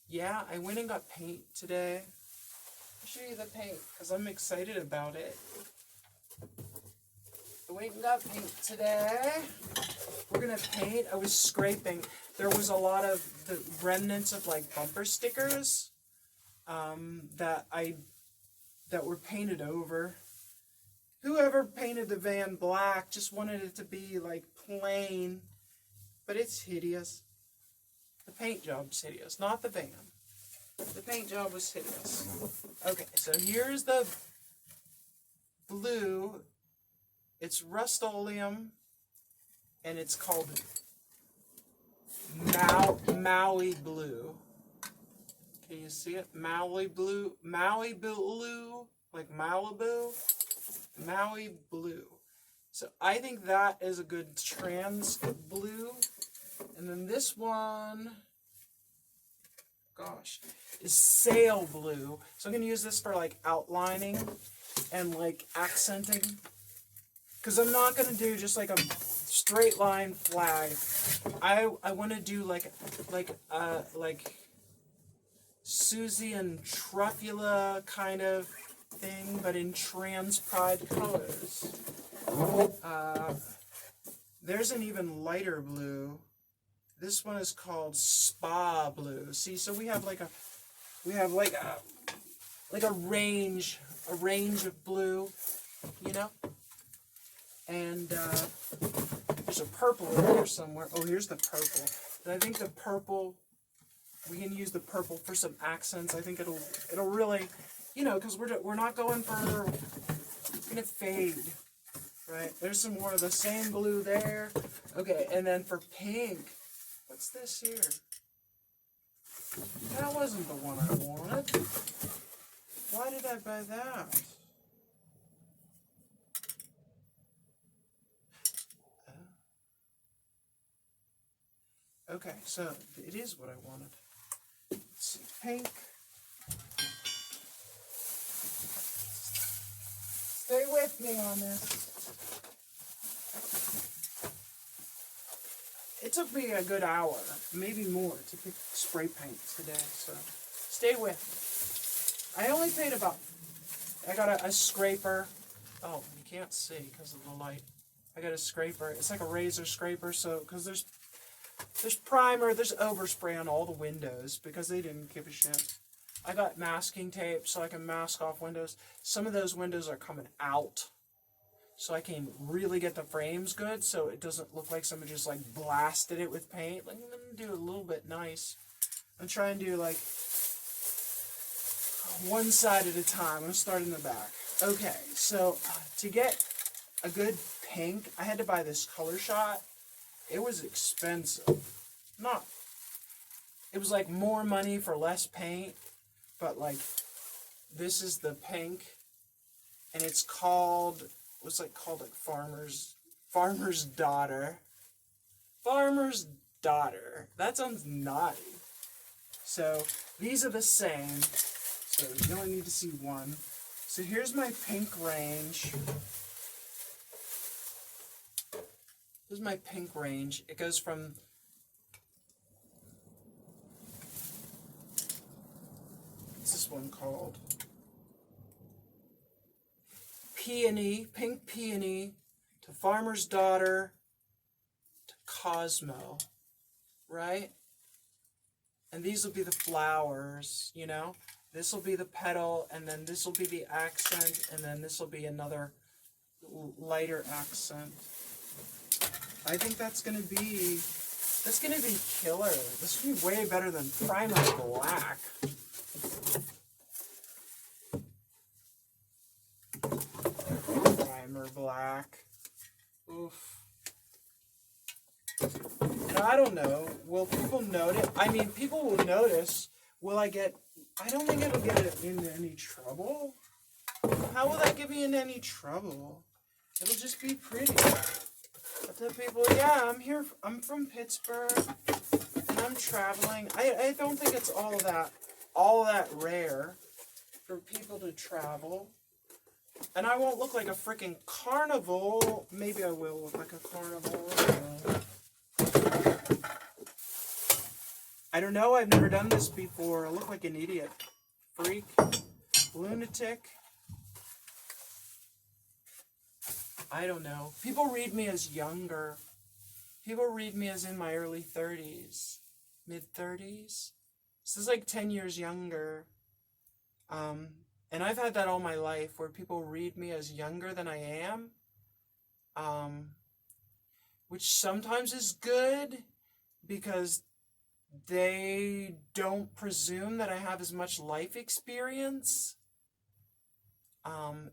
Yeah, I went and got paint today. I'll show you the paint because I'm excited about it. I went and got paint today. We're gonna paint. I was scraping. There was a lot of the remnants of like bumper stickers that were painted over. Whoever painted the van black just wanted it to be like plain, but it's hideous. The paint job's hideous, not the van. The paint job was hideous. Okay, so here's the blue. It's Rust-Oleum, and it's called Maui Blue. Can you see it? Maui Blue, like Malibu, Maui Blue. So I think that is a good trans blue. And then this one, gosh, is Sail Blue. So I'm going to use this for like outlining and like accenting. Because I'm not going to do just like a straight line flag. I want to do like Susie and Truffula kind of thing, but in trans pride colors. There's an even lighter blue. This one is called Spa Blue. See, so we have like a range of blue, you know. And there's a purple in here somewhere. Oh, here's the purple. And I think the purple, we can use the purple for some accents. I think it'll really, you know, because we're not going for, it's gonna fade, right? There's some more of the same blue there. Okay, and then for pink, what's this here? That wasn't the one I wanted. Why did I buy that? Okay, so it is what I wanted. Let's see, pink. Stay with me on this. It took me a good hour, maybe more, to pick spray paint today, so stay with me. I only paid about, I got a scraper. Oh, you can't see because of the light. I got a scraper. It's like a razor scraper, so, because there's primer, there's overspray on all the windows because they didn't give a shit. I got masking tape so I can mask off windows. Some of those windows are coming out, so I can really get the frames good so it doesn't look like somebody just like blasted it with paint. Like, I'm going to do a little bit nice. I'm trying to do like one side at a time. I'm going to start in the back. Okay, so to get a good pink, I had to buy this Color Shot. It was expensive. It was like more money for less paint, but like this is the pink, and it's called, what's it called, like Farmer's Daughter. Farmer's Daughter. That sounds naughty. So these are the same. So you only need to see one. So here's my pink range. This is my pink range. It goes from what's this one called? Peony, pink peony, to Farmer's Daughter, to Cosmo, right? And these will be the flowers, you know? This will be the petal, and then this will be the accent, and then this will be another lighter accent. I think that's gonna be killer. This will be way better than Primer Black. Primer Black. Oof. And I don't know, will people notice? I mean, people will notice. Will I get, I don't think it'll get it into any trouble. How will that get me into any trouble? It'll just be pretty. I tell people, yeah, I'm here, I'm from Pittsburgh, and I'm traveling. I don't think it's all that rare for people to travel. And I won't look like a freaking carnival. Maybe I will look like a carnival. I don't know. I've never done this before. I look like an idiot. Freak. Lunatic. I don't know. People read me as younger. People read me as in my early 30s. Mid-30s. This is like 10 years younger. And I've had that all my life where people read me as younger than I am. Which sometimes is good because they don't presume that I have as much life experience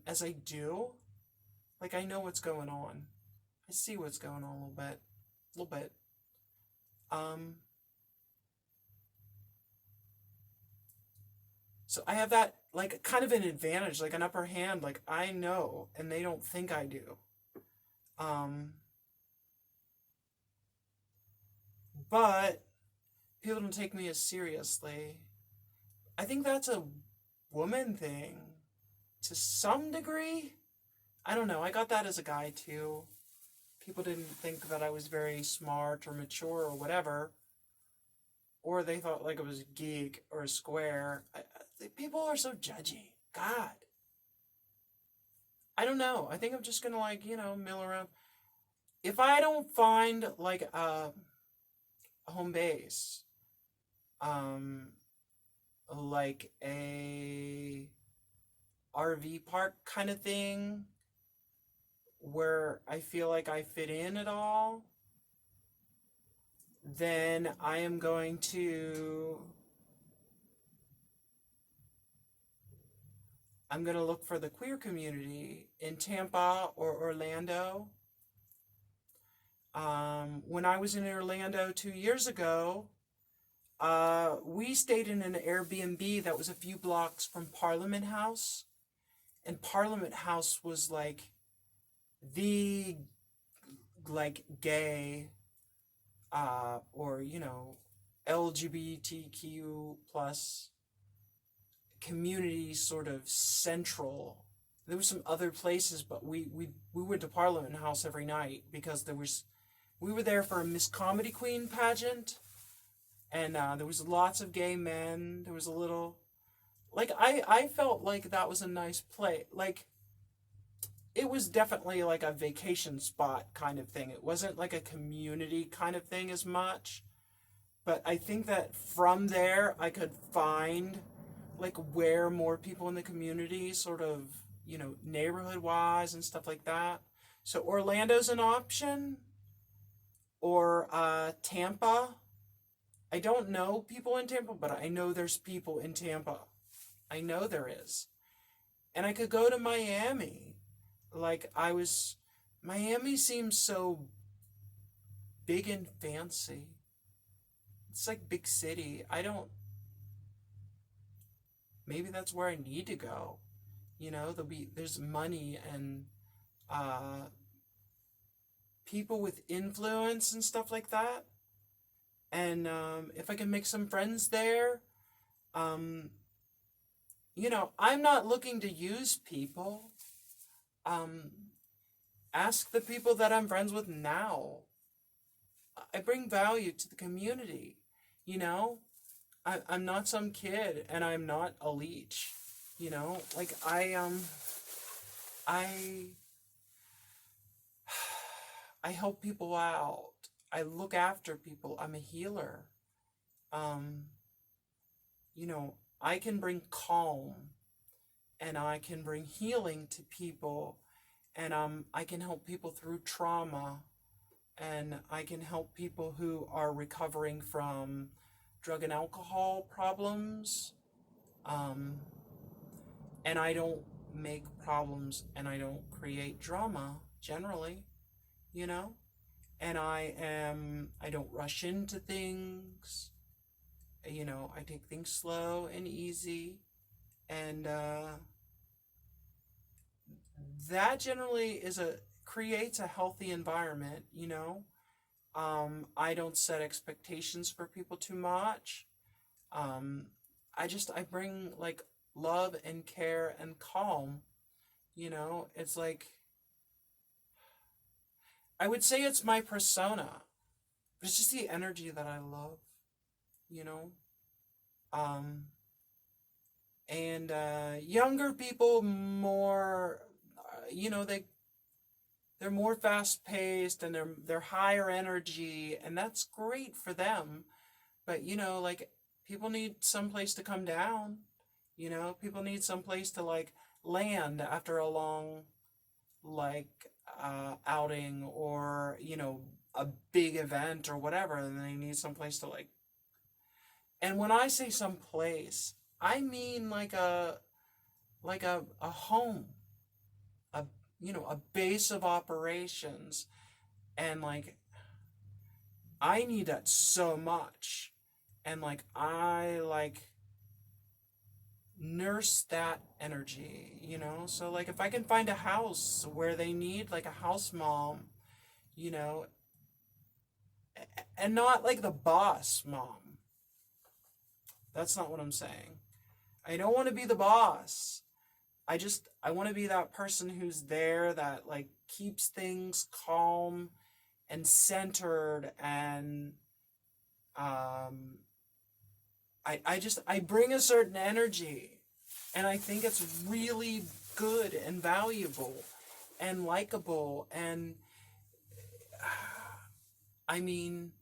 as I do. Like, I know what's going on. I see what's going on a little bit. A little bit. So I have that, like, kind of an advantage, like an upper hand. Like, I know, and they don't think I do. But people don't take me as seriously. I think that's a woman thing to some degree. I don't know. I got that as a guy too. People didn't think that I was very smart or mature or whatever. Or they thought like I was a geek or a square. People are so judgy. God. I don't know. I think I'm just going to like, mill around. If I don't find like a home base, like a RV park kind of thing where I feel like I fit in at all, then I am going to look for the queer community in Tampa or Orlando. When I was in Orlando 2 years ago, we stayed in an Airbnb that was a few blocks from Parliament House. And Parliament House was like the gay or LGBTQ plus community sort of central. There were some other places, but we went to Parliament House every night because we were there for a Miss Comedy Queen pageant, and there was lots of gay men. There was a little, like, I felt like that was a nice play. Like, it was definitely like a vacation spot kind of thing. It wasn't like a community kind of thing as much. But I think that from there I could find like where more people in the community sort of, neighborhood wise and stuff like that. So Orlando's an option, or Tampa. I don't know people in Tampa, but I know there's people in Tampa. I know there is. And I could go to Miami. Miami seems so big and fancy. It's like big city. Maybe that's where I need to go. There's money and people with influence and stuff like that. And if I can make some friends there, I'm not looking to use people. Ask the people that I'm friends with now. I bring value to the community. I'm not some kid, and I'm not a leech. Like I help people out. I look after people. I'm a healer. I can bring calm, and I can bring healing to people, and I can help people through trauma, and I can help people who are recovering from drug and alcohol problems. And I don't make problems, and I don't create drama generally, and I don't rush into things. I take things slow and easy, and that generally creates a healthy environment. I don't set expectations for people too much. I bring like love and care and calm. It's like, I would say it's my persona, but it's just the energy that I love. you know. Um, and younger people more, they're more fast paced and they're higher energy, and that's great for them. But like people need some place to come down. People need some place to like land after a long like outing, or a big event or whatever, and they need some place to like. And when I say some place, I mean like a home, a a base of operations, and like I need that so much, and like I like nurse that energy, so like if I can find a house where they need like a house mom, you know and not like the boss mom. That's not what I'm saying. I don't want to be the boss. I want to be that person who's there that like keeps things calm and centered, and um I bring a certain energy, and I think it's really good and valuable and likable, and I mean,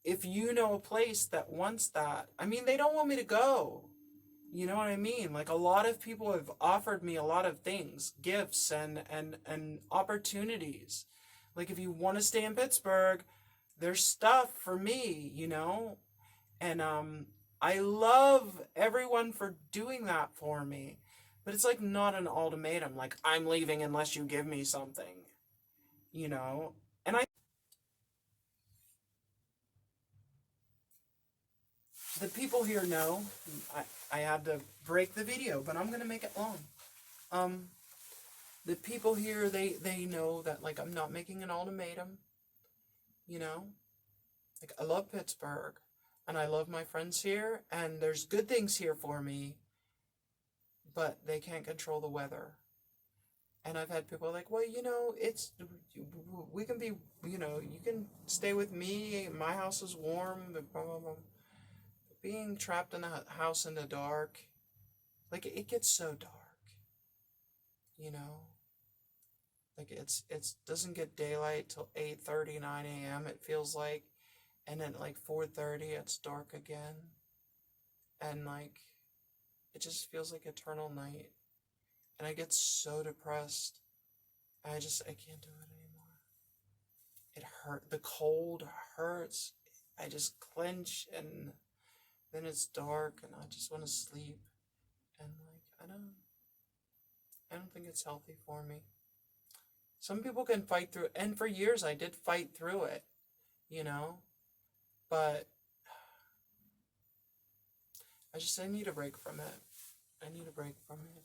if you know a place that wants that, I mean, they don't want me to go. You know what I mean? Like a lot of people have offered me a lot of things, gifts and opportunities. Like if you want to stay in Pittsburgh, there's stuff for me, And I love everyone for doing that for me. But it's like not an ultimatum, like I'm leaving unless you give me something, you know? And the people here know I had to break the video, but I'm gonna make it long. Um, the people here, they know that like I'm not making an ultimatum, you know. Like I love Pittsburgh, and I love my friends here, and there's good things here for me, but they can't control the weather. And I've had people like, well, it's we can be, you can stay with me. My house is warm. Blah, blah, blah. Being trapped in a house in the dark, like it gets so dark, you know. Like it's doesn't get daylight till 8:30, 9 a.m. It feels like, and then like 4:30 it's dark again, and like it just feels like eternal night, and I get so depressed. I can't do it anymore. It hurt. The cold hurts. I just clench, and then it's dark, and I just want to sleep, and like I don't think it's healthy for me. Some people can fight through it, and for years I did fight through it, you know, but I need a break from it. I need a break from it.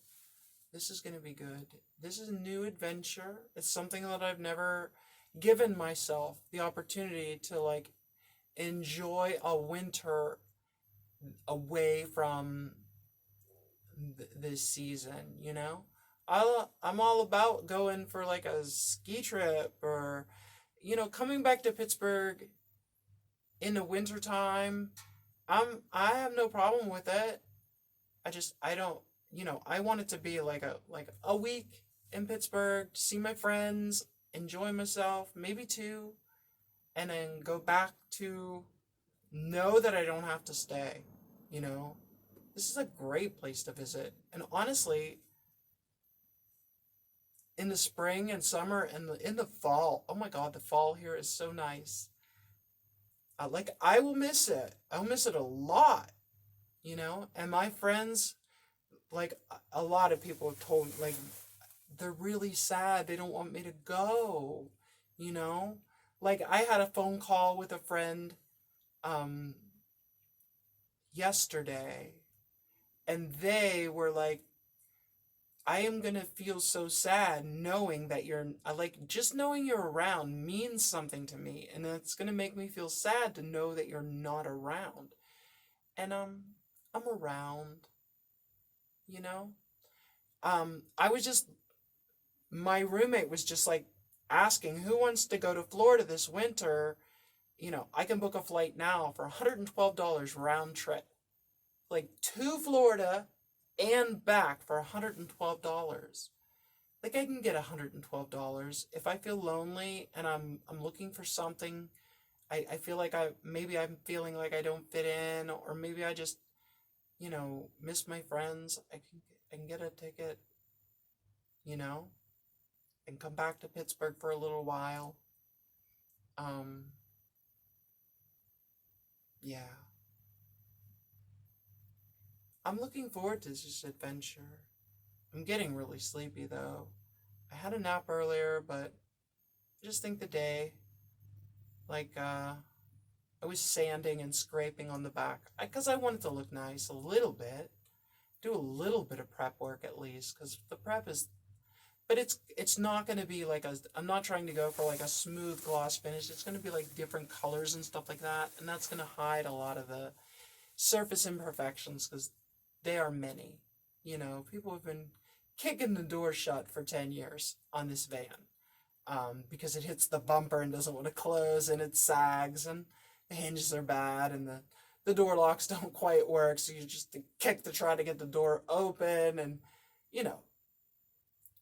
This is going to be good. This is a new adventure. It's something that I've never given myself the opportunity to like enjoy a winter away from this season, I'm all about going for like a ski trip, or coming back to Pittsburgh in the wintertime. I have no problem with it. I don't, I want it to be like a week in Pittsburgh, see my friends, enjoy myself, maybe two, and then go back to know that I don't have to stay, you know. This is a great place to visit. And honestly, in the spring and summer and in the fall, oh my god, the fall here is so nice. Like I will miss it. I'll miss it a lot, And my friends, like a lot of people have told me, like they're really sad. They don't want me to go, you know. Like I had a phone call with a friend, um, yesterday, and they were like, I am gonna feel so sad knowing that like, just knowing you're around means something to me, and it's gonna make me feel sad to know that you're not around. And I'm around, you know. I was just my roommate was just like asking who wants to go to Florida this winter, I can book a flight now for $112 round trip, like to Florida and back for $112. Like I can get $112 if I feel lonely and I'm looking for something. I feel like I'm feeling like I don't fit in, or maybe I just, miss my friends. I can get a ticket, you know, and come back to Pittsburgh for a little while. Um, yeah. I'm looking forward to this adventure. I'm getting really sleepy though. I had a nap earlier, but I just think the day, like, I was sanding and scraping on the back because I wanted to look nice a little bit, do a little bit of prep work at least, because the prep is, but it's not going to be like I'm not trying to go for like a smooth gloss finish. It's going to be like different colors and stuff like that, and that's going to hide a lot of the surface imperfections because they are many. People have been kicking the door shut for 10 years on this van, because it hits the bumper and doesn't want to close, and it sags, and the hinges are bad, and the door locks don't quite work, so you just kick to try to get the door open, and you know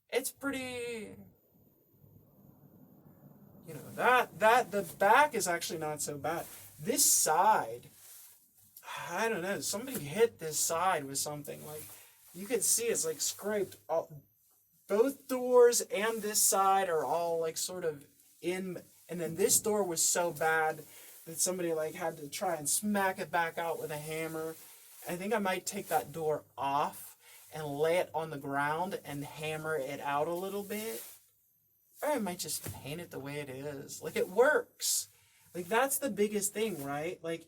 it's pretty. That the back is actually not so bad. This side, I don't know, somebody hit this side with something. Like, you can see it's like scraped all, both doors and this side are all like sort of in, and then this door was so bad that somebody like had to try and smack it back out with a hammer. I think I might take that door off and lay it on the ground and hammer it out a little bit. Or I might just paint it the way it is. Like, it works. Like, that's the biggest thing, right? Like,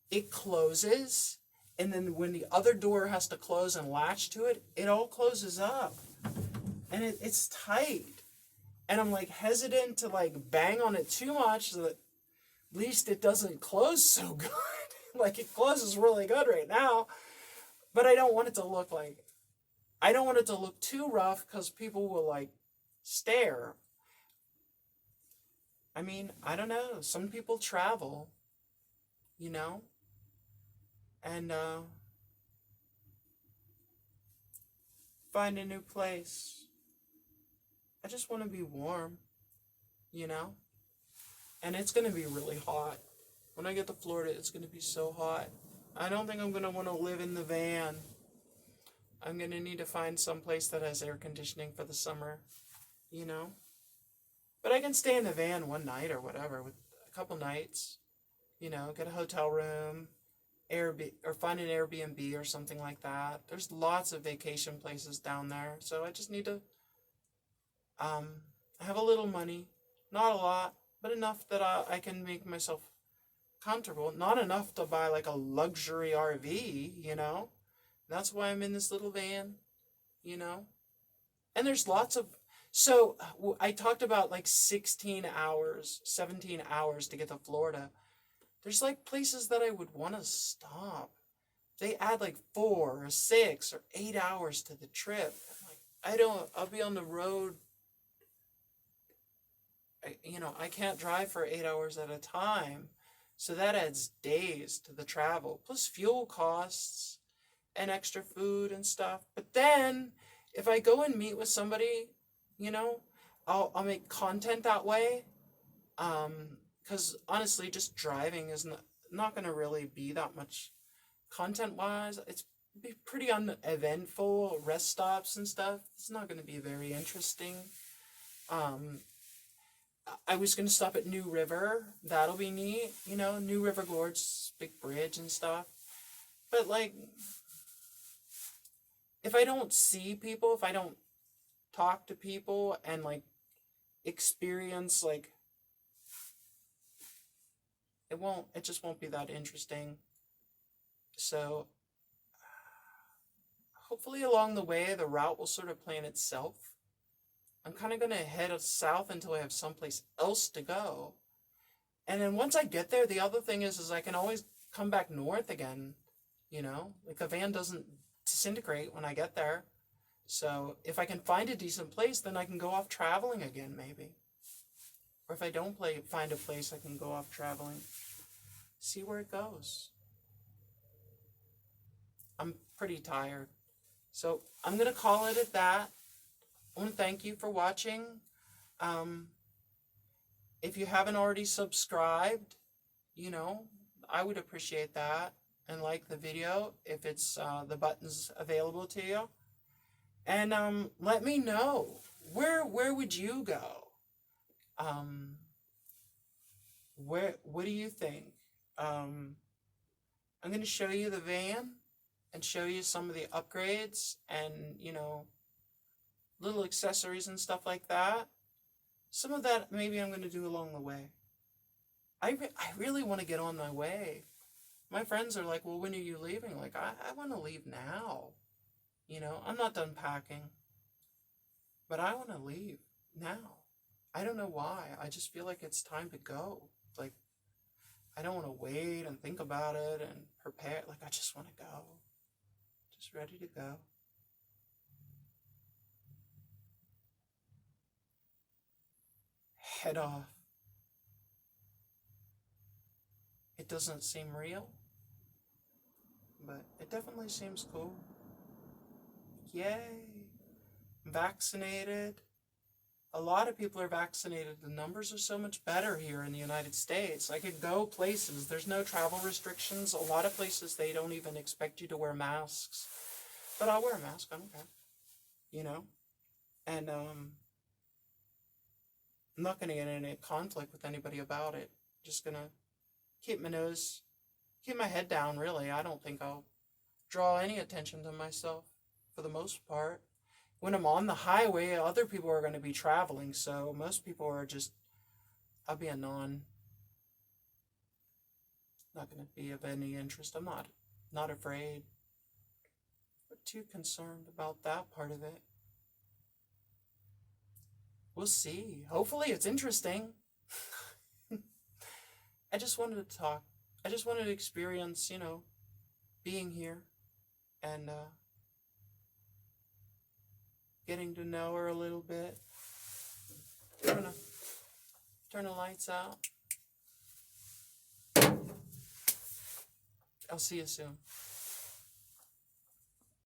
it closes, and then when the other door has to close and latch to it, it all closes up. And it's tight. And I'm like hesitant to like bang on it too much so that at least it doesn't close so good. Like, it closes really good right now, but I don't want it to look too rough because people will like stare. I mean, I don't know. Some people travel, you know, and find a new place. I just want to be warm, you know? And it's going to be really hot. When I get to Florida, it's going to be so hot. I don't think I'm going to want to live in the van. I'm going to need to find some place that has air conditioning for the summer, you know? But I can stay in the van one night or whatever, with a couple nights, get a hotel room, or find an Airbnb or something like that. There's lots of vacation places down there. So I just need to have a little money, not a lot, but enough that I can make myself comfortable. Not enough to buy like a luxury RV, That's why I'm in this little van, And there's lots of, so I talked about like 16 hours, 17 hours to get to Florida. There's like places that I would want to stop. They add like 4 or 6 or 8 hours to the trip. I'm like, I'll be on the road. I can't drive for 8 hours at a time. So that adds days to the travel, plus fuel costs and extra food and stuff. But then if I go and meet with somebody, I'll make content that way. Because honestly, just driving is not going to really be that much content-wise. It's be pretty uneventful, rest stops and stuff. It's not going to be very interesting. I was going to stop at New River. That'll be neat. New River Gorge, big bridge and stuff. But, like, if I don't see people, if I don't talk to people and, like, experience, like, it just won't be that interesting. So, hopefully along the way, the route will sort of plan itself. I'm kind of going to head south until I have someplace else to go. And then once I get there, the other thing is I can always come back north again, Like, the van doesn't disintegrate when I get there. So if I can find a decent place, then I can go off traveling again, maybe. Or if I don't find a place, I can go off traveling. See where it goes. I'm pretty tired. So I'm going to call it at that. I want to thank you for watching. If you haven't already subscribed, I would appreciate that. And like the video if it's the buttons available to you. And let me know, where would you go? What do you think? I'm going to show you the van and show you some of the upgrades and, little accessories and stuff like that. Some of that maybe I'm going to do along the way. I really want to get on my way. My friends are like, well, when are you leaving? Like, I want to leave now. I'm not done packing. But I want to leave now. I don't know why. I just feel like it's time to go. Like, I don't want to wait and think about it and prepare. Like, I just want to go. Just ready to go. Head off. It doesn't seem real, but it definitely seems cool. Yay. I'm vaccinated. A lot of people are vaccinated. The numbers are so much better here in the United States. I could go places. There's no travel restrictions. A lot of places, they don't even expect you to wear masks. But I'll wear a mask. I don't care. And I'm not going to get in any conflict with anybody about it. Just going to keep my head down, really. I don't think I'll draw any attention to myself for the most part. When I'm on the highway, other people are going to be traveling, so most people are I'll be not going to be of any interest. I'm not afraid, but too concerned about that part of it. We'll see. Hopefully it's interesting. I just wanted to talk. I just wanted to experience, being here and getting to know her a little bit. I'm gonna turn the lights out. I'll see you soon.